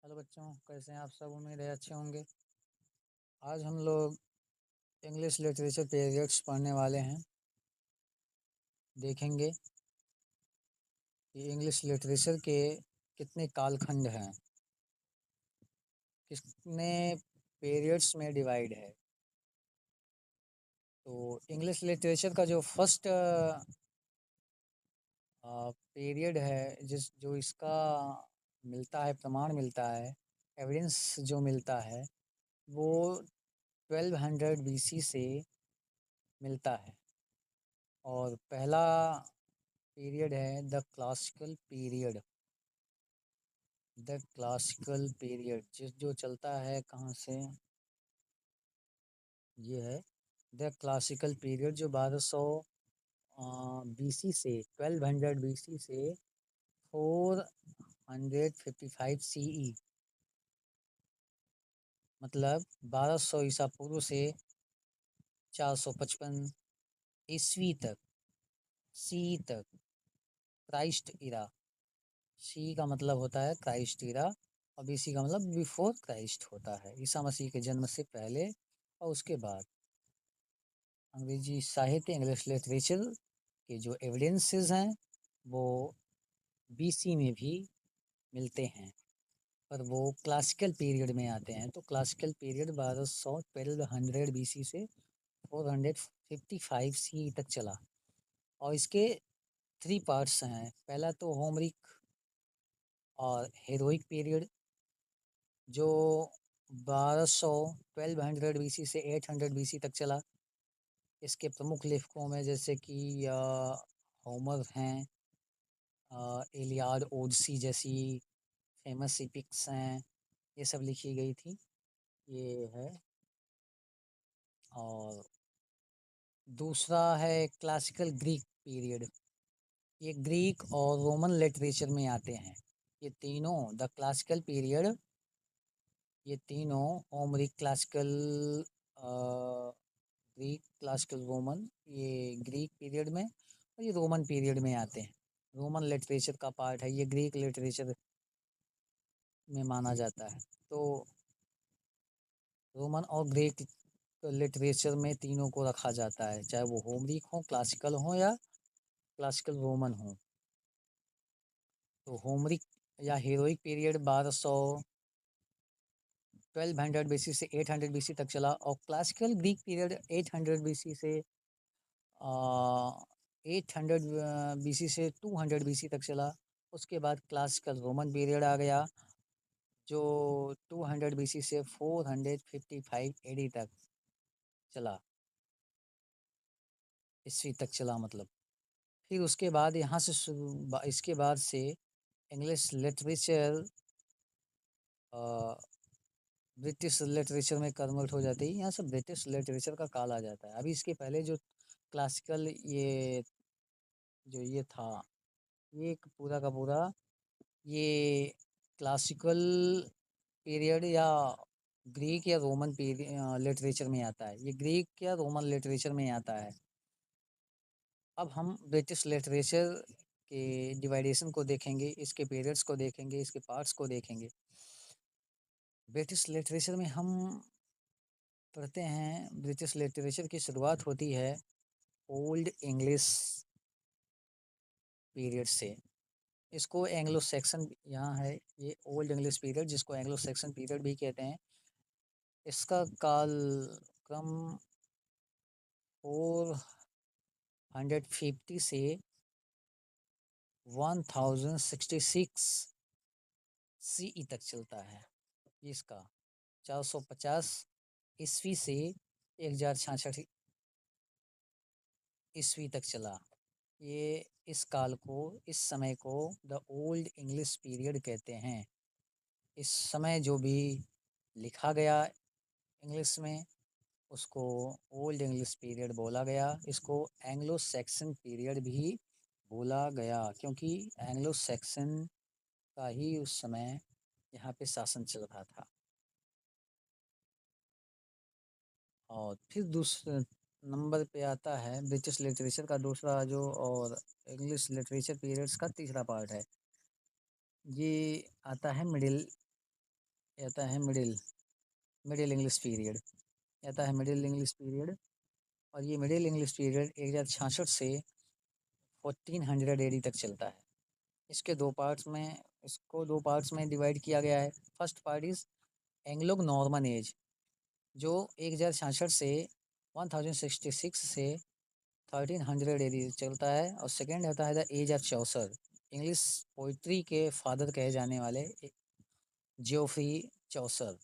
Hello बच्चों, कैसे हैं आप सब? उम्मीद है अच्छे होंगे। आज हम लोग इंग्लिश लिटरेचर पीरियड्स पढ़ने वाले हैं। देखेंगे कि इंग्लिश लिटरेचर के कितने कालखंड हैं, कितने पीरियड्स में डिवाइड है। तो इंग्लिश लिटरेचर का जो फर्स्ट पीरियड है, जो इसका मिलता है, प्रमाण मिलता है, एविडेंस जो मिलता है, वो 1200 BC से मिलता है। और पहला पीरियड है the classical period. The classical period जो चलता है कहाँ से, ये है द क्लासिकल पीरियड, जो 1200 BC से 1200 BC से 455 CE, मतलब 1200 ईसा पूर्व से 455 ईस्वी तक, सी तक, क्राइस्ट इरा। सी का मतलब होता है क्राइस्ट इरा और बीसी का मतलब बिफोर क्राइस्ट होता है, ईसा मसीह के जन्म से पहले और उसके बाद। अंग्रेजी साहित्य, इंग्लिश लिटरेचर के जो एविडेंसेस हैं वो बीसी में भी मिलते हैं, पर वो क्लासिकल पीरियड में आते हैं। तो क्लासिकल पीरियड 1200 BC से 455 CE तक चला और इसके 3 पार्ट्स हैं। पहला तो होमरिक और हेरोइक पीरियड, जो 1200 BC से 800 BC तक चला। इसके प्रमुख लेखकों में जैसे कि होमर हैं, इलियाड, ओडिसी जैसी फेमस एपिक्स हैं, ये सब लिखी गई थी। ये है। और दूसरा है क्लासिकल ग्रीक पीरियड। ये ग्रीक और रोमन लिटरेचर में आते हैं। ये तीनों, द क्लासिकल पीरियड, ये तीनों Homeric, classical Greek, classical Roman, ये ग्रीक पीरियड में और ये रोमन पीरियड में आते हैं। रोमन लिटरेचर का पार्ट है, ये ग्रीक लिटरेचर में माना जाता है। तो रोमन और ग्रीक लिटरेचर में तीनों को रखा जाता है, चाहे वो होमरिक हो, क्लासिकल हो या क्लासिकल रोमन हो। तो होमरिक या हीरोइक पीरियड 1200 BC से 800 BC तक चला और क्लासिकल ग्रीक पीरियड 800 BC से 800 BC से 200 BC तक चला। उसके बाद क्लासिकल रोमन पीरियड आ गया, जो 200 BC से 455 AD तक चला, ईस्वी तक चला मतलब। फिर उसके बाद यहाँ से इसके बाद से इंग्लिश लिटरेचर ब्रिटिश लिटरेचर में कन्वर्ट हो जाती है। यहाँ से ब्रिटिश लिटरेचर का काल आ जाता है। अभी इसके पहले जो क्लासिकल, ये था, ये पूरा का पूरा, ये क्लासिकल पीरियड या ग्रीक या रोमन पीरियड लिटरेचर में आता है। ये ग्रीक या रोमन लिटरेचर में आता है। अब हम ब्रिटिश लिटरेचर के डिवाइडेशन को देखेंगे, इसके पीरियड्स को देखेंगे, इसके पार्ट्स को देखेंगे। ब्रिटिश लिटरेचर में हम पढ़ते हैं, ब्रिटिश लिटरेचर की शुरुआत होती है ओल्ड इंग्लिश पीरियड से। इसको एंग्लो सेक्सन, यहाँ है ये ओल्ड इंग्लिश पीरियड, जिसको एंग्लो सेक्सन पीरियड भी कहते हैं। इसका काल क्रम 450 से 1066 CE तक चलता है। इसका 450 ईस्वी से 1066 ईस्वी तक चला। ये इस काल को, इस समय को द ओल्ड इंग्लिश पीरियड कहते हैं। इस समय जो भी लिखा गया इंग्लिश में, उसको ओल्ड इंग्लिश पीरियड बोला गया। इसको एंग्लो सैक्सन पीरियड भी बोला गया, क्योंकि एंग्लो सैक्सन का ही उस समय यहाँ पे शासन चल रहा था। और फिर दूसरे नंबर पे आता है ब्रिटिश लिटरेचर का दूसरा जो, और इंग्लिश लिटरेचर पीरियड्स का तीसरा पार्ट है। ये आता है मिडिल ये आता है मिडिल मिडिल इंग्लिश पीरियड। ये आता है मिडिल इंग्लिश पीरियड। और ये मिडिल इंग्लिश पीरियड 1066 से 1400 एडी तक चलता है। इसके दो पार्ट्स में इसको दो पार्ट्स में डिवाइड किया गया है। First part is Anglo Norman age, जो 1066 से 1066 से 1300 एडी चलता है। और सेकेंड होता है the age of Chaucer, English poetry के फादर कहे जाने वाले जियोफ्री चौसर।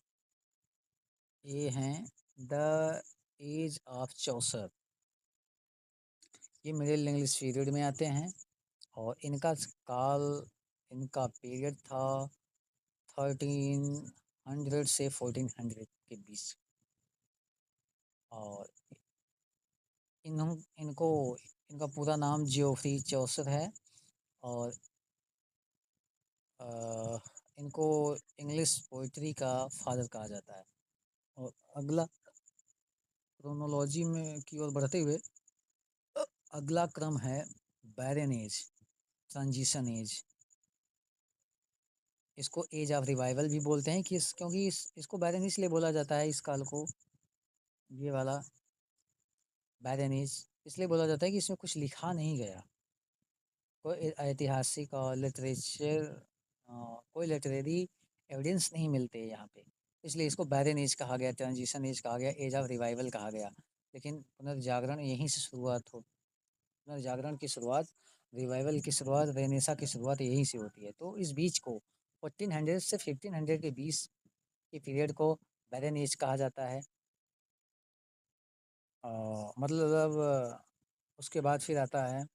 ये हैं द एज ऑफ चौसर। ये मिडिल इंग्लिश पीरियड में आते हैं और इनका पीरियड था 1300 से 1400 के बीच। और इनको इनका पूरा नाम जियोफ्री चौसर है। और इनको इंग्लिश पोइट्री का फादर कहा जाता है। और अगला क्रोनोलॉजी में की ओर बढ़ते हुए अगला क्रम है बैरन एज, ट्रांजिशन एज। इसको एज ऑफ रिवाइवल भी बोलते हैं क्योंकि इसको बैरन इसलिए बोला जाता है। इस काल को, ये वाला बैरन एज इसलिए बोला जाता है कि इसमें कुछ लिखा नहीं गया, कोई ऐतिहासिक और कोई लिटरेरी एविडेंस नहीं मिलते यहाँ पे, इसलिए इसको बैरन एज कहा गया, ट्रांजिशन एज कहा गया, एज ऑफ रिवाइवल कहा गया। लेकिन पुनर्जागरण यहीं से शुरुआत हो पुनर्जागरण की शुरुआत, रिवाइवल की शुरुआत, रेनेसा की शुरुआत यहीं से होती है। तो इस बीच को 1400 से 1500 के बीच के पीरियड को बैरन एज कहा जाता है। मतलब उसके बाद फिर आता है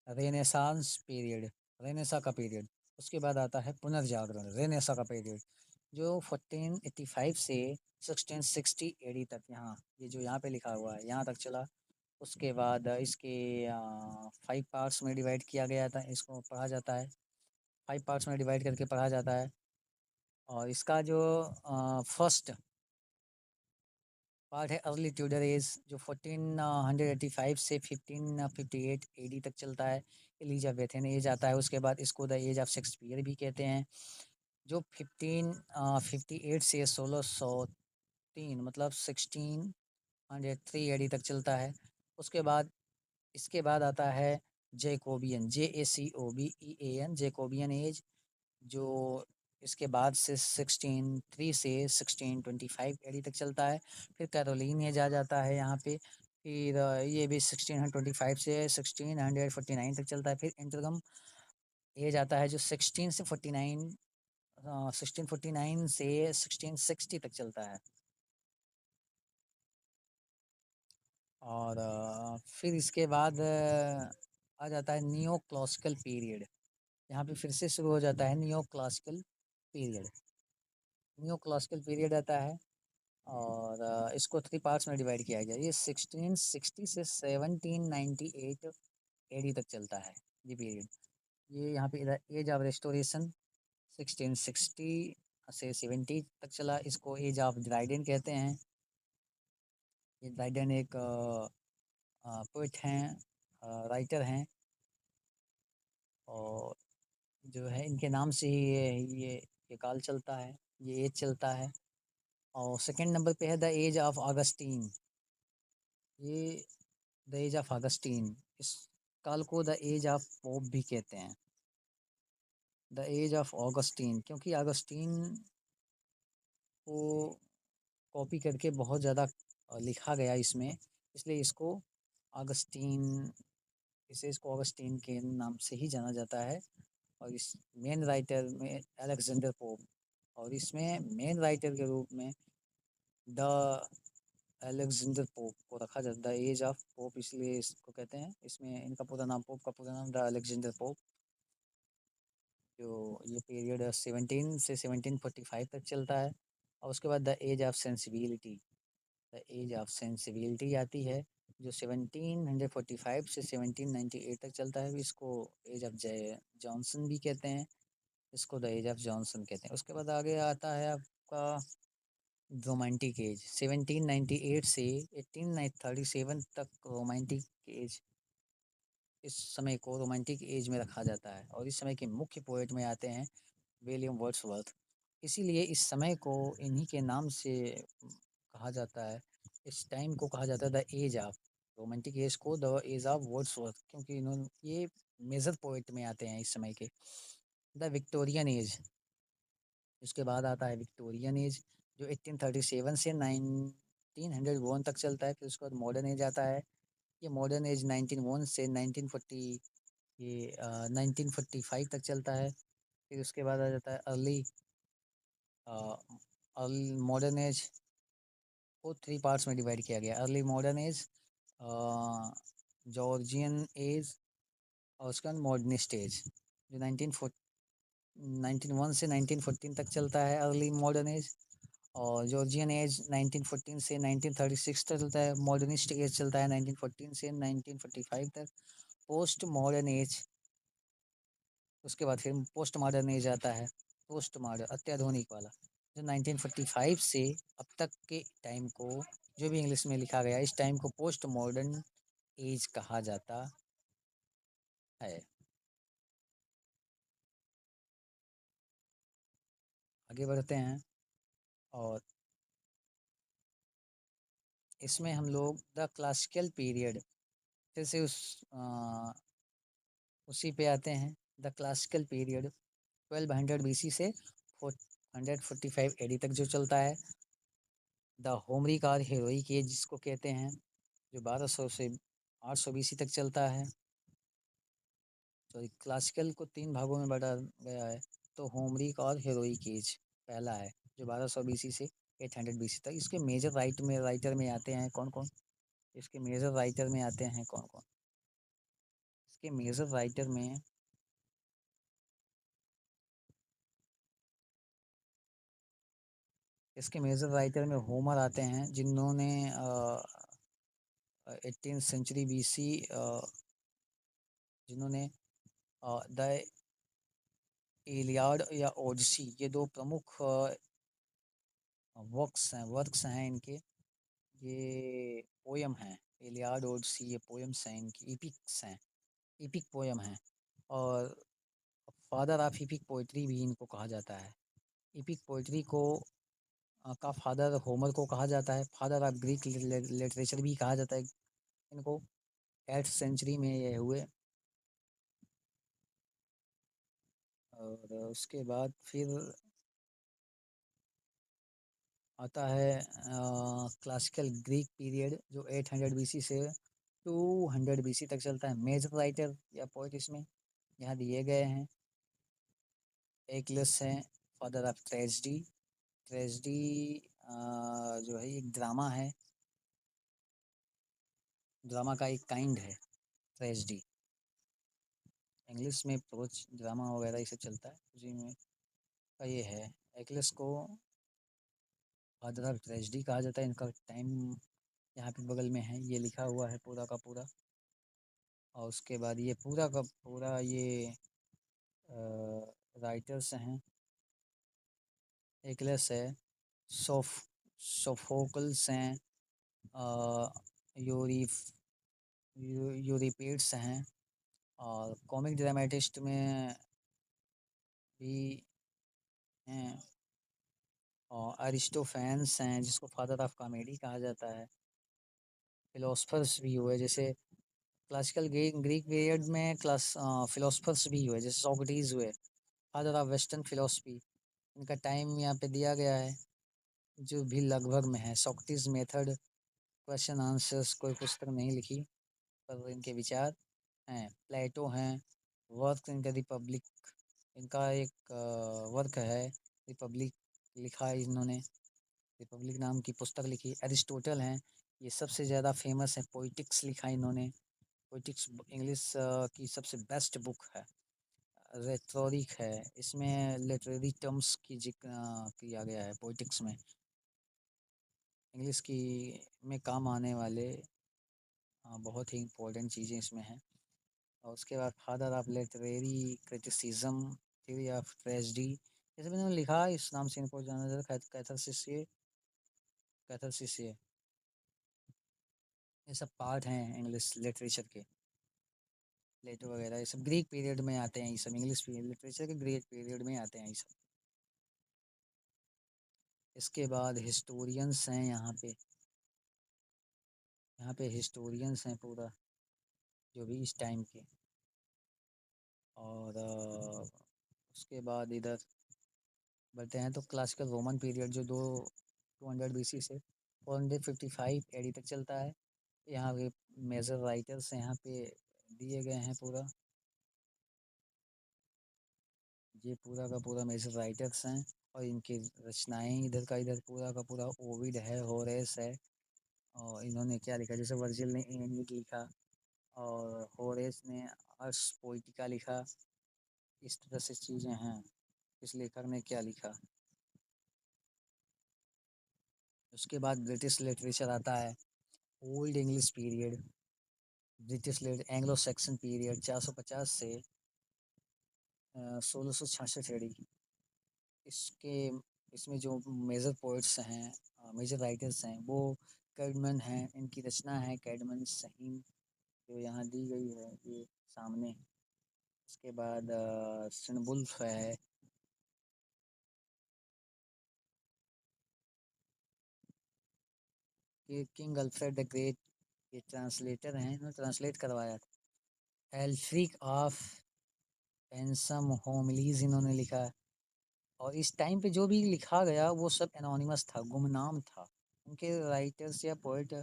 रेनेसांस पीरियड, रेनेसा का पीरियड। उसके बाद आता है पुनर्जागरण, रेनेसा का पीरियड, जो 1485 से 1660 एडी तक, ये जो यहाँ पे लिखा हुआ है यहाँ तक चला। उसके बाद इसके 5 पार्ट्स में डिवाइड किया गया था, इसको पढ़ा जाता है, 5 पार्ट्स में डिवाइड करके पढ़ा जाता है। और इसका जो फर्स्ट पार्ट है अर्ली ट्यूडर एज, जो 1485 से 1558 एडी तक चलता है। एलिजाबेथन एज आता है। उसके बाद इसको द एज ऑफ शेक्सपियर भी कहते हैं, जो 1558 से 1603 मतलब 1603 एडी तक चलता है। इसके बाद आता है जैकोबियन, JACOBEAN, जैकोबियन एज, जो इसके बाद से 1603 से 1625 एडी तक चलता है। फिर कैरोलिन एज आ जाता है यहाँ पे। फिर ये भी 1625 से 1649 तक चलता है। फिर इंटरगम एज आता है, जो 1649 से 1660 तक चलता है। और फिर इसके बाद आ जाता है नियो क्लासिकल पीरियड। यहाँ पे फिर से शुरू हो जाता है neo classical period. Neo classical period आता है और इसको 3 पार्ट्स में डिवाइड किया गया। ये 1660 से 1798 एडी तक चलता है ये पीरियड। ये यहाँ पे एज ऑफ रेस्टोरेशन 1660 से 70 तक चला। इसको एज ऑफ ड्राइडेन कहते हैं। ये ड्राइडेन एक पोइट हैं, राइटर हैं, और जो है इनके नाम से ही ये काल चलता है, ये एज चलता है। और सेकंड नंबर पे है द एज ऑफ ऑगस्टीन। ये द एज ऑफ ऑगस्टीन, इस काल को द एज ऑफ पोप भी कहते हैं, द एज ऑफ ऑगस्टीन, क्योंकि ऑगस्टीन को कॉपी करके बहुत ज़्यादा लिखा गया इसमें, इसलिए ऑगस्टीन इसको ऑगस्टीन के नाम से ही जाना जाता है। और इस मेन राइटर में अलेक्जेंडर पोप, और इसमें मेन राइटर के रूप में द अलेक्जेंडर पोप को रखा जाता है। एज ऑफ पोप इसलिए इसको कहते हैं, इसमें इनका पूरा नाम, पोप का पूरा नाम द अलेक्जेंडर पोप। जो ये पीरियड 17 से 1745 तक चलता है। और उसके बाद the age of sensibility, the age of sensibility आती है, जो 1745 से 1798 तक चलता है। इसको एज ऑफ जॉनसन भी कहते हैं, इसको द एज ऑफ जॉनसन कहते हैं। उसके बाद आगे आता है आपका रोमांटिक एज, 1798 से 1837 तक रोमांटिक एज, इस समय को रोमांटिक एज में रखा जाता है। और इस समय के मुख्य पोएट में आते हैं विलियम वर्ड्सवर्थ, इसीलिए इस समय को इन्हीं के नाम से कहा जाता है। इस टाइम को कहा जाता है the age of romantic age को द एज ऑफ वर्ड्सवर्थ, क्योंकि इन्होंने ये मेजर पोएट में आते हैं इस समय के। द विक्टोरियन एज, उसके बाद आता है विक्टोरियन एज जो 1837 से 1901 तक चलता है। फिर उसके बाद मॉडर्न एज आता है। ये मॉडर्न एज 1901 से 1940, ये 1945 तक चलता है। फिर उसके बाद आ जाता है अर्ली मॉडर्न एज को 3 पार्ट्स में डिवाइड किया गया। Early modern age, Georgian age, और उसके बाद मॉडर्निस्ट एज जो 1901 से 1914 तक चलता है अर्ली मॉडर्न एज। और जॉर्जियन एज 1914 से 1936 तक चलता है। मॉडर्निस्ट एज चलता है 1914 से 1945 तक। पोस्ट मॉडर्न एज, उसके बाद फिर पोस्ट मॉडर्न एज आता है। पोस्ट मॉडर्न अत्याधुनिक वाला जो 1945 से अब तक के टाइम को, जो भी इंग्लिश में लिखा गया, इस टाइम को पोस्ट मॉडर्न एज कहा जाता है। आगे बढ़ते हैं और इसमें हम लोग द क्लासिकल पीरियड फिर से उसी पे आते हैं। द क्लासिकल पीरियड 1200 बीसी से 445 एडी तक जो चलता है। द होमरिक और हीरोइक एज जिसको कहते हैं, जो 1200 से 800 बीसी तक चलता है। तो क्लासिकल को 3 भागों में बांटा गया है। तो होमरिक और हीरोइक एज पहला है जो 1200 बीसी से 800 बीसी तक। इसके मेजर राइटर में आते हैं कौन कौन? इसके मेजर राइटर में आते हैं कौन कौन? इसके मेजर राइटर में होमर आते हैं, जिन्होंने 18th सेंचुरी बीसी, जिन्होंने द इलियाड या ओडिसी, ये दो प्रमुख वर्क्स हैं इनके। ये पोयम हैं, इलियाड ओडिसी, ये पोयम्स हैं इनकी, इपिक्स हैं, इपिक पोयम हैं। और फादर ऑफ इपिक पोइट्री भी इनको कहा जाता है। इपिक पोइट्री को का फादर होमर को कहा जाता है। फादर ऑफ ग्रीक लिटरेचर भी कहा जाता है इनको। 8th सेंचुरी में ये हुए। और उसके बाद फिर आता है क्लासिकल ग्रीक पीरियड जो 800 बीसी से 200 बीसी तक चलता है। मेजर राइटर या पोइट इसमें यहाँ दिए गए हैं। एक्लिस है, फादर ऑफ ट्रेजेडी। ट्रेजेडी जो है एक ड्रामा है, ड्रामा का एक काइंड है ट्रेजेडी। इंग्लिश में प्रोच ड्रामा वगैरह ये सब चलता है, उसी में का ये है। एक्लिस को फादर ऑफ ट्रेजेडी कहा जाता है। इनका टाइम यहाँ पे बगल में है, ये लिखा हुआ है पूरा का पूरा। और उसके बाद ये पूरा का पूरा ये राइटर्स हैं। एक्लिस है, सोफ सोफोकल्स हैं, यूरिफ यूरिपिड्स हैं। और कॉमिक ड्रामेटिस्ट में भी हैं। और अरिस्टोफेंस हैं, जिसको फादर ऑफ कॉमेडी कहा जाता है। फिलोसफर्स भी हुए, जैसे क्लासिकल ग्रीक पीरियड में फिलोसफर्स भी हुए, जैसे सोक्रेटिस हुए, फादर ऑफ वेस्टर्न फिलोसफी। इनका टाइम यहाँ पे दिया गया है, जो भी लगभग में है। सोक्रेटिस मेथड, क्वेश्चन आंसर्स, कोई पुस्तक नहीं लिखी पर इनके विचार हैं। प्लेटो हैं, वर्क इनका रिपब्लिक, इनका एक वर्क है रिपब्लिक, लिखा है इन्होंने, रिपब्लिक नाम की पुस्तक लिखी। एरिस्टोटल हैं, ये सबसे ज़्यादा फेमस है। पोइटिक्स लिखा इन्होंने। पोइटिक्स इंग्लिश की सबसे बेस्ट बुक है। रेटोरिक है, इसमें लिटरेरी टर्म्स की जिक्र किया गया है पोइटिक्स में। इंग्लिश की में काम आने वाले बहुत ही इंपॉर्टेंट चीज़ें इसमें हैं। और उसके बाद father of literary criticism, theory of tragedy, ये सब इन्होंने लिखा। इस नाम से इनको जाना जाता है। कैथरसिस, ये सब पार्ट हैं इंग्लिश लिटरेचर के। प्लेटो वगैरह ये सब ग्रीक पीरियड में आते हैं। ये सब इंग्लिश लिटरेचर के ग्रीक पीरियड में आते हैं ये सब। इसके बाद हिस्टोरियंस हैं यहाँ पे हिस्टोरियंस हैं पूरा, जो भी इस टाइम के। और उसके बाद इधर बढ़ते हैं तो क्लासिकल रोमन पीरियड जो 200 BC से 455 AD तक चलता है। यहाँ पे मेजर राइटर्स यहाँ पे दिए गए हैं पूरा, ये पूरा का पूरा मेजर राइटर्स हैं और इनकी रचनाएं इधर का इधर पूरा का पूरा। ओविड है, होरेस है, और इन्होंने क्या लिखा, जैसे वर्जिल ने एनिक लिखा और होरेस ने अर्स पोइटिका लिखा। इस तरह से चीज़ें हैं, इस लेखक ने क्या लिखा। उसके बाद ब्रिटिश लिटरेचर आता है, old English period, British Anglo Saxon period 450 से 1666 AD। इसके इसमें जो मेजर पोइट्स हैं, मेजर राइटर्स हैं, वो कैडमन हैं, इनकी रचना है कैडमन सहीम, जो यहाँ दी गई है ये सामने। उसके बाद सिनबुल्फ है, ये किंग अल्फ्रेड द ग्रेट, ये ट्रांसलेटर हैं, इन्होंने ट्रांसलेट करवाया था। एल्फ्रिक ऑफ पेंसम होमलीज इन्होंने लिखा है। और इस टाइम पे जो भी लिखा गया वो सब एनोनिमस था, गुमनाम था, उनके राइटर्स या पोइट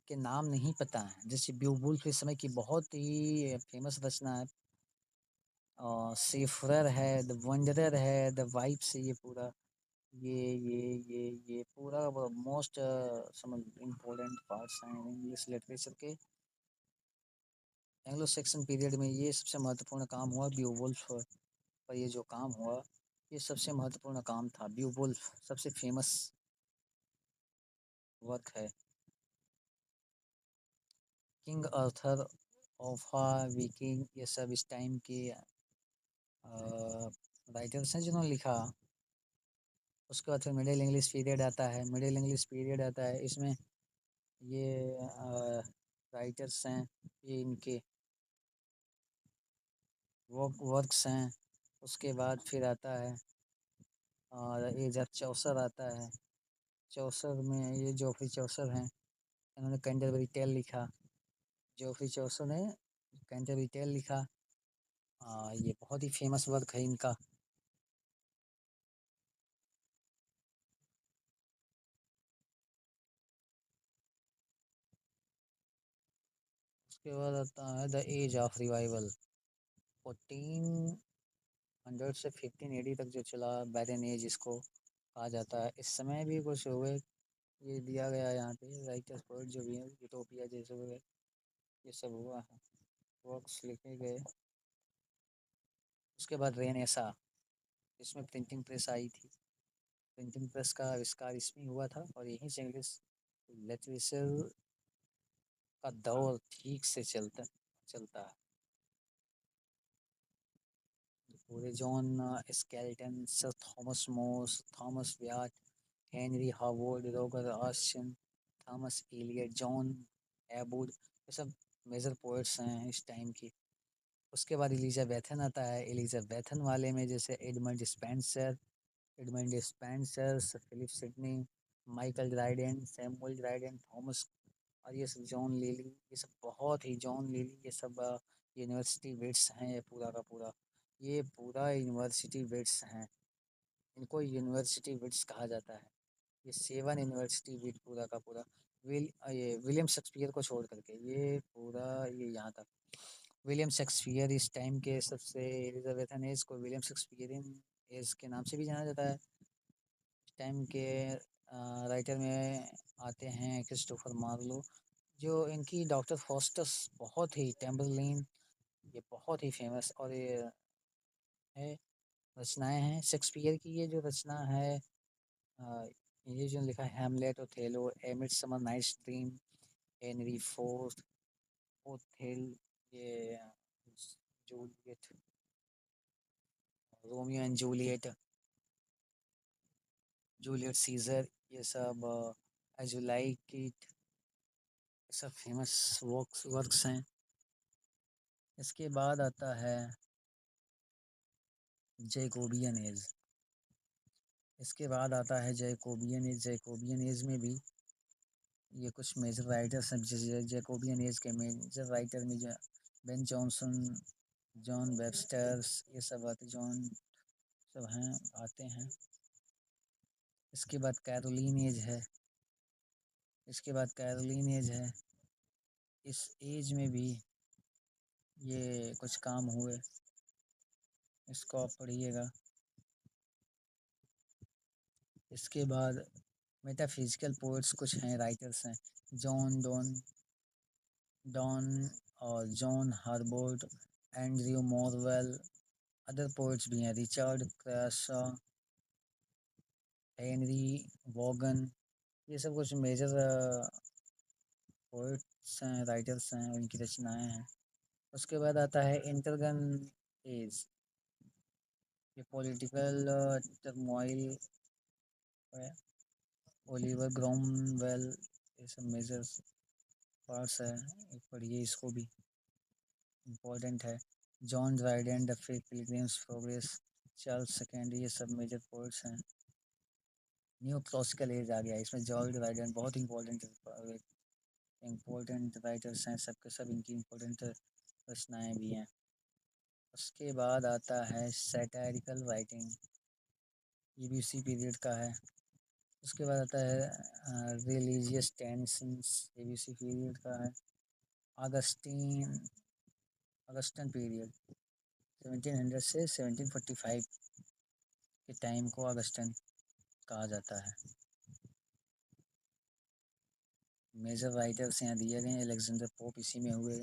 के नाम नहीं पता है। जैसे ब्यूबुल्फ इस समय की बहुत ही फेमस रचना है, और सेफरर है, द वंडरर है, द वाइप्स है, ये पूरा ये पूरा मोस्ट समझ इम्पोर्टेंट पार्ट्स हैं इंग्लिश लिटरेचर के। एंग्लो सेक्सन पीरियड में ये सबसे महत्वपूर्ण काम हुआ ब्यूवुल्फ पर। ये जो काम हुआ ये सबसे महत्वपूर्ण काम था, ब्यूवुल्फ सबसे फेमस वर्क है। किंग आर्थर ऑफा विकिंग, ये सब इस टाइम के राइटर्स हैं जिन्होंने लिखा। उसके बाद फिर मिडिल इंग्लिश पीरियड आता है, मिडिल इंग्लिश पीरियड आता है, इसमें ये राइटर्स हैं, ये इनके वर्क्स हैं। उसके बाद फिर आता है और ये जब चौसर आता है, चौसर में ये जोफ्री चौसर हैं, इन्होंने कैंटरबरी टेल लिखा। जोफ्री चौसर ने कैंटरबरी टेल लिखा, ये बहुत ही फेमस वर्क है इनका। उसके बाद आता है द एज ऑफ रिवाइवल, 1400 से 1580 तक जो चला, बैरन एज इसको कहा जाता है। इस समय भी कुछ हुए, ये दिया गया है यहाँ पे, राइटर्स पोइट जो भी हैं यूटोपिया जैसे हुए, ये सब हुआ है, वर्क्स लिखे गए। उसके बाद रेनेसा, इसमें प्रिंटिंग प्रेस आई थी, प्रिंटिंग प्रेस का आविष्कार इसमें हुआ था, और यहीं से इंग्लिश लिटरेचर का दौर ठीक से चलता है। पूरे John Skelton, sir Thomas More, Thomas Wyatt, Henry Howard, Roger Austin, Thomas Elyot, John एबूड, ये सब मेजर पोएट्स हैं इस टाइम की। उसके बाद एलिजाबेथन आता है, एलिजाबेथन वाले में जैसे Edmund Spenser, sir Philip Sidney, Michael Dryden, Samuel Dryden, Thomas, और ये सब जॉन लेली, ये सब बहुत ही जॉन लेली, ये सब यूनिवर्सिटी वेट्स हैं, ये पूरा का पूरा, ये पूरा यूनिवर्सिटी वेट्स हैं, इनको यूनिवर्सिटी वेट्स कहा जाता है। ये 7 यूनिवर्सिटी वेट पूरा का पूरा। ये विलियम शेक्सपियर को छोड़ करके ये पूरा ये यहाँ तक। विलियम शेक्सपियर इस टाइम के सबसे, एलिजाबेथन एज को विलियम शेक्सपियरियन एज के नाम से भी जाना जाता है। इस टाइम के राइटर में आते हैं क्रिस्टोफर मार्लो, जो इनकी डॉक्टर फॉस्टस, बहुत ही टेम्बरलिन, ये बहुत ही फेमस और ये है रचनाएं हैं शेक्सपियर की। ये जो रचना है, अ, ये जो लिखा है, Hamlet, Othello, a Midsummer Night's Dream, Henry Fourth, Othello, ये Juliet, Romeo and Juliet, Juliet Caesar, ये सब एज यू लाइक इट, सब फेमस वर्क्स हैं। इसके बाद आता है जैकोबियन एज। इसके बाद आता है जैकोबियन एज। जैकोबियन एज में भी ये कुछ मेजर राइटर्स हैं। जैसे जैकोबियन एज के मेजर राइटर में जो बेन जॉनसन, जॉन वेबस्टर्स, ये सब आते, जॉन सब हैं, आते हैं। इसके बाद कैरोलिन एज है। इसके बाद कैरोलिन एज है। इस एज में भी ये कुछ काम हुए, इसको आप पढ़िएगा। इसके बाद मेटाफिजिकल पोएट्स कुछ हैं, राइटर्स हैं, जॉन डॉन डॉन और John Herbert, Andrew Marvell. Other poets भी हैं, रिचर्ड क्रैशॉ, हेनरी वॉगन। ये सब कुछ मेजर पोएट्स हैं, राइटर्स हैं, उनकी रचनाएं हैं। उसके बाद आता है इंटरगन एज। ये पॉलिटिकल टर्मोइल है। ओलिवर क्रोमवेल, ये सब मेजर पार्ट्स है, पढ़िए इसको भी, इम्पोर्टेंट है। John Dryden, the pilgrims progress, Charles second, ये सब मेजर पोएट्स हैं। न्यू क्लासिकल एज आ गया, इसमें जॉर्ज ड्राइडेन बहुत इम्पोर्टेंट राइटर्स हैं, सबके सब इनकी इम्पोर्टेंट रचनाएं भी हैं। उसके बाद आता है सैटारिकल राइटिंग, ये भी उसी पीरियड का है। उसके बाद आता है रिलीजियस टेंशंस, ये भी उसी पीरियड का है। अगस्टीन, अगस्टन पीरियड 1700 से 1745 के टाइम को अगस्टन कहा जाता है। मेजर राइटर्स यहाँ दिए गए हैं, अलेक्जेंडर पोप इसी में हुए,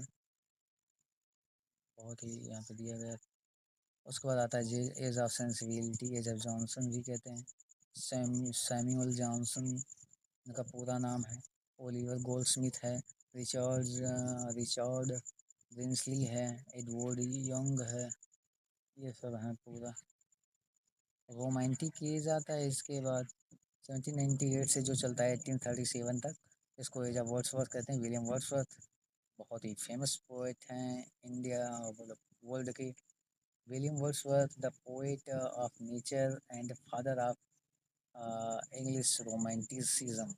बहुत ही यहाँ पे दिया गया। उसके बाद आता है age of sensibility, age of Johnson भी कहते हैं। सैमुअल जॉनसन उनका पूरा नाम है। ओलिवर गोल्डस्मिथ है। रिचर्ड ब्रिंसली है। एडवर्ड यंग है। ये सब हैं पूरा। रोमांटिक एज आता है इसके बाद 1798 से जो चलता है 1837 तक, इसको एज ऑफ वर्ड्सवर्थ कहते हैं। विलियम वर्ड्सवर्थ बहुत ही फेमस पोएट हैं इंडिया मतलब वर्ल्ड के। William Wordsworth, the poet of nature and father of English romanticism.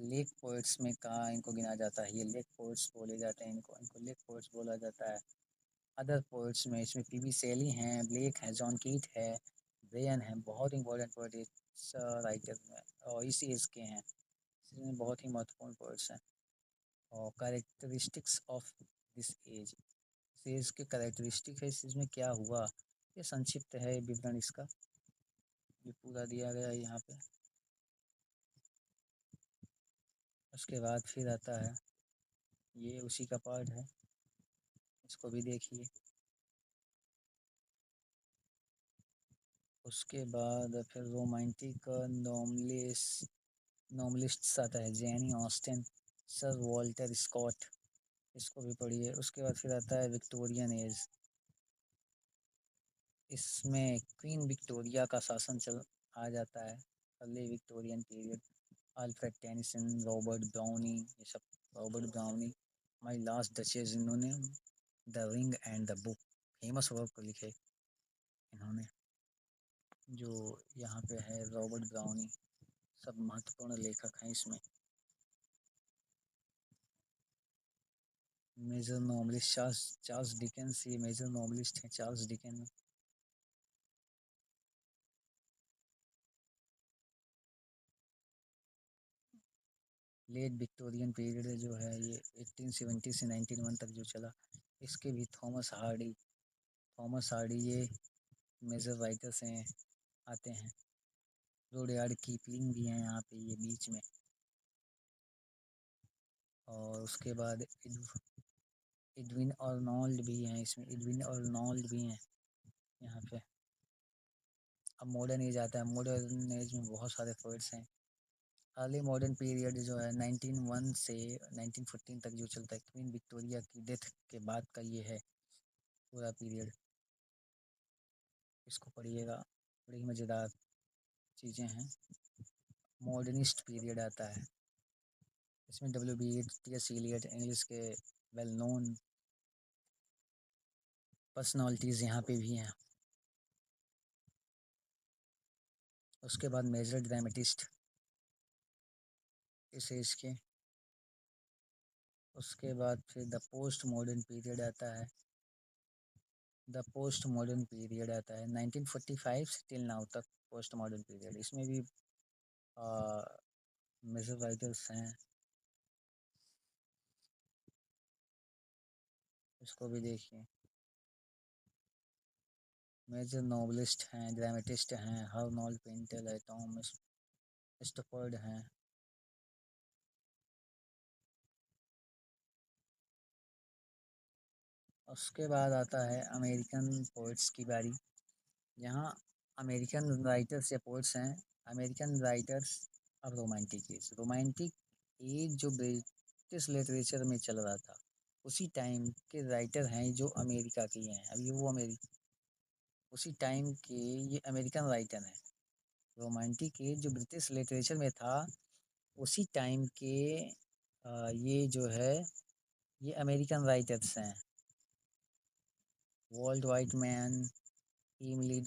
Lake poets में कहा इनको गिना जाता है, ये लेक पोएट्स बोले जाते हैं, इनको इनको लेक पोएट्स बोला जाता है। अदर पोएट्स में इसमें पीबी शेली हैं, ब्लेक हैं, जॉन कीट है, ब्रेयन है, बहुत इंपॉर्टेंट पोएट्स राइटर में और इसी एज के हैं, इसमें बहुत ही महत्वपूर्ण पोएट्स हैं। और कैरेक्टरिस्टिक्स ऑफ दिस एज, इस एज के कैरेक्टरिस्टिक है, इस एज में क्या हुआ, ये संक्षिप्त है विवरण इसका, ये पूरा दिया गया है यहाँ पे। उसके बाद फिर आता है, ये उसी का पार्ट है, इसको भी देखिए। उसके बाद फिर रोमांटिक नॉवलिस्ट्स आता है, Jane Austen, sir Walter Scott, इसको भी पढ़िए। उसके बाद फिर आता है विक्टोरियन एज, इसमें क्वीन विक्टोरिया का शासन चल आ जाता है, early Victorian period. Alfred Tennyson, Robert Browning, ये सब, Robert Browning my last duchess, इन्होंने the ring and the book famous work लिखे इन्होंने, जो यहाँ पे है रॉबर्ट ब्राउनी, सब महत्वपूर्ण लेखक हैं इसमें। मेजर नॉवलिस्ट चार्ल्स डिकेंस, ये मेजर नॉवलिस्ट हैं Charles Dickens. Late Victorian period जो है ये 1870 से 1901 तक जो चला, इसके भी थॉमस हार्डी ये मेजर राइटर्स हैं, आते हैं। रुडयार्ड कीपलिंग भी हैं यहाँ पे ये बीच में। और उसके बाद एडविन अर्नोल्ड भी हैं इसमें, एडविन अर्नोल्ड भी हैं यहाँ पे। अब मॉडर्न एज आता है, मॉडर्न एज में बहुत सारे पोएट्स हैं। अर्ली मॉडर्न पीरियड जो है 1901 से 1914 तक जो चलता है, क्वीन विक्टोरिया की डेथ के बाद का ये है पूरा पीरियड, इसको पढ़िएगा, बड़ी मज़ेदार चीज़ें हैं। मॉडर्निस्ट पीरियड आता है, इसमें W.B.Yeats, एलियट, इंग्लिश के वेल नोन पर्सनालिटीज़ यहाँ पे भी हैं। उसके बाद मेजर ड्रामेटिस्ट इस एज के। उसके बाद फिर द पोस्ट मॉडर्न पीरियड आता है। द पोस्ट मॉडर्न पीरियड आता है 1945 से टिल नाउ तक। पोस्ट मॉडर्न पीरियड, इसमें भी मेजर राइटर्स हैं, इसको भी देखिए। मेजर नॉवलिस्ट हैं, ड्रामेटिस्ट हैं, हर्नोल्ड पिंटल है, टॉमस स्टफर्ड हैं। उसके बाद आता है अमेरिकन पोइट्स की बारी। यहाँ अमेरिकन राइटर्स या पोइट्स हैं। अमेरिकन राइटर्स अब रोमांटिक एज। रोमांटिक एज जो ब्रिटिश लिटरेचर में चल रहा था, उसी टाइम के राइटर हैं जो अमेरिका के हैं। अब ये वो उसी टाइम के ये अमेरिकन राइटर हैं। रोमांटिक एज जो ब्रिटिश लिटरेचर में था, उसी टाइम के ये जो है ये अमेरिकन राइटर्स हैं। वॉल्ट वाइटमैन, इमली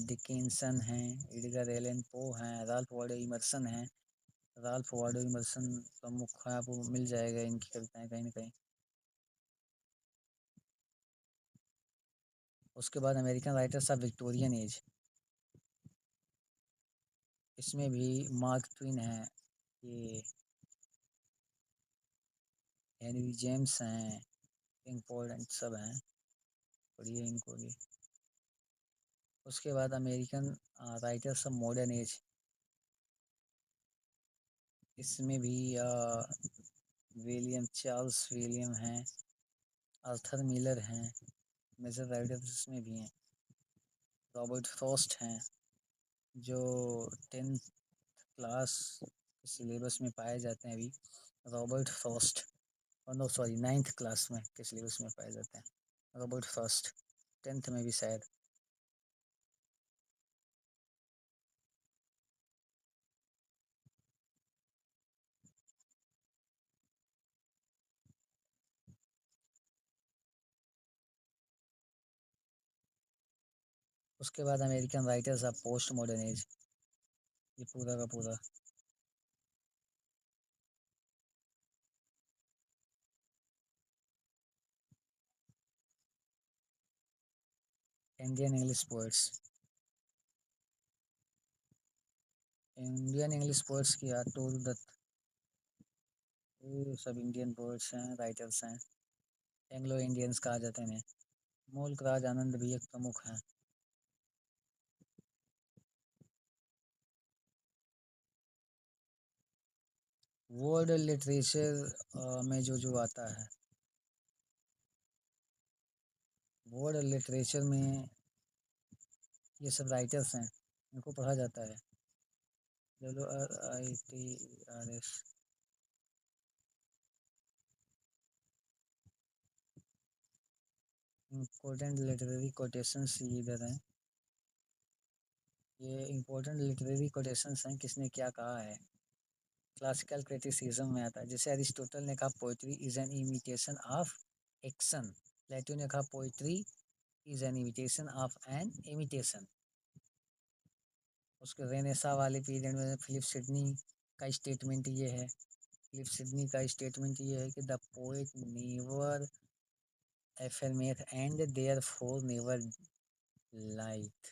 डिकिंसन हैं, एडगर एलन पो हैं, राल्फ वाल्डो इमर्सन हैं। राल्फ वाल्डो इमर्सन प्रमुख है, आपको मिल जाएगा इनकी कविताएं कहीं ना कहीं। उसके बाद American writers of Victorian age, इसमें भी मार्क ट्वेन है, ये हेनरी जेम्स हैं, इम्पोर्टेंट सब हैं, पढ़िए इनको भी। उसके बाद American writers of modern age, इसमें भी विलियम चार्ल्स विलियम हैं, आर्थर मिलर हैं, मेजर राइटर्स इसमें भी हैं। रॉबर्ट फ्रॉस्ट हैं, जो 10th क्लास सिलेबस में पाए जाते हैं अभी। रॉबर्ट फ्रॉस्ट, और नो सॉरी 9th क्लास में के सिलेबस में पाए जाते हैं। रॉबर्ट फ्रॉस्ट 10th में भी शायद। उसके बाद American writers of post modern age, ये पूरा का पूरा। Indian English poets, Indian English poets की टूर दत्त, ये सब इंडियन पोइट्स हैं, राइटर्स हैं। एंग्लो इंडियंस कहा जाते हैं। मूल्क राज आनंद भी एक प्रमुख हैं। वर्ल्ड लिटरेचर में जो आता है, वर्ल्ड लिटरेचर में ये सब राइटर्स हैं, इनको पढ़ा जाता है। WRITERS, इम्पोर्टेंट लिटरेरी कोटेशंस इधर हैं। ये इम्पोर्टेंट लिटरेरी कोटेशंस हैं, किसने क्या कहा है। क्लासिकल क्रिटिसिज्म में आता है, जैसे अरिस्टोटल ने कहा poetry is an imitation of action. Plato ने कहा poetry is an imitation of an imitation. उसके रेनेसा वाले पीरियड में फिलिप सिडनी का स्टेटमेंट ये है, फिलिप सिडनी का स्टेटमेंट ये है कि the poet never affirmeth and therefore never lieth.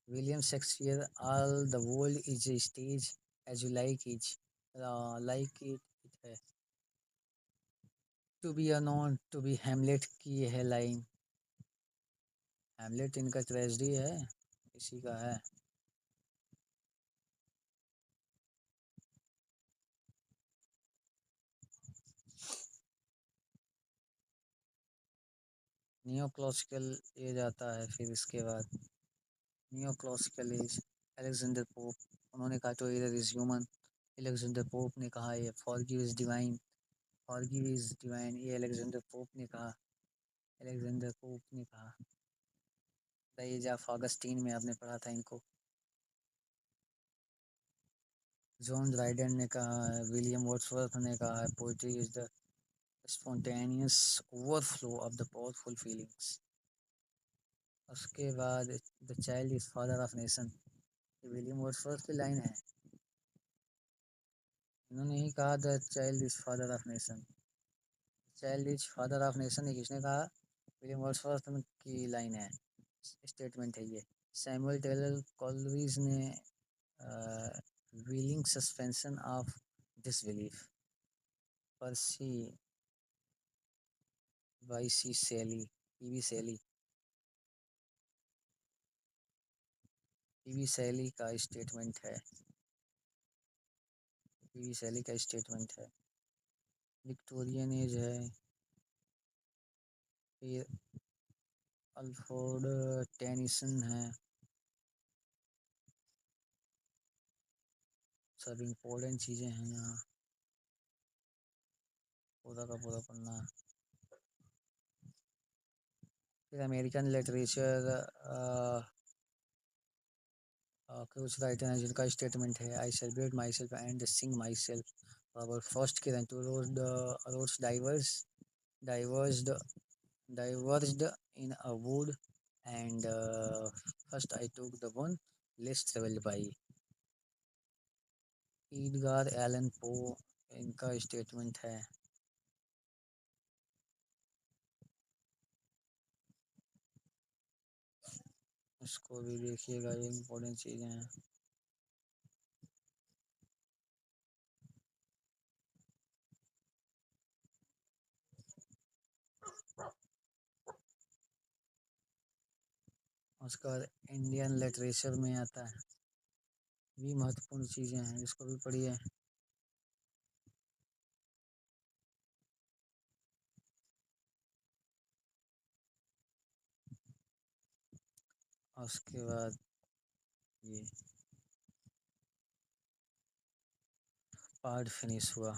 William Shakespeare, all the world is a stage as you like it, like it है। To be or not to be, हेमलेट की है line. हेमलेट इनका tragedy है, इसी का है। नियो क्लासिकल एज आता है, फिर इसके बाद neo classical age. Alexander Pope, उन्होंने कहा to err is human. Alexander Pope ने कहा ये forgive is divine, forgive is divine, ये अलेक्जेंडर पोप ने कहा। अलेक्जेंडर पोप ने कहा। द एज ऑफ ऑगस्टीन में आपने पढ़ा था इनको। जॉन ड्राइडन ने कहा है, विलियम वर्ड्सवर्थ ने कहा है, poetry is the spontaneous overflow of the powerful feelings. उसके बाद the child is father of nation, ये विलियम वर्ड्सवर्थ की लाइन है। इन्होंने ही कहा the child is father of nation. Child is father of nation ये किसने कहा? विलियम वर्ड्सवर्थ की लाइन है, स्टेटमेंट है ये। सैमुअल टेलर कॉलरिज ने wheeling suspension of disbelief. Pursed YC शैली, पीवी शैली, पीवी शैली का स्टेटमेंट है, पीवी शैली का स्टेटमेंट है। विक्टोरियन एज है, फिर अल्फ्रेड टेनिसन है। सब इम्पोर्टेंट चीज़ें हैं यहाँ, पूरा का पूरा पढ़ना। फिर अमेरिकन लिटरेचर कुछ राइटर हैं जिनका स्टेटमेंट है, I celebrate myself and sing myself. और फर्स्ट किरण two roads diverged diverged in a wood and first I took the one less traveled by। Edgar Allan Poe, इनका statement है। इसको भी देखिएगा, ये इम्पोर्टेंट चीज़ें हैं। उसके बाद इंडियन लिटरेचर में आता है, भी महत्वपूर्ण चीज़ें हैं, इसको भी पढ़िए। उसके बाद ये पार्ट फिनिश हुआ।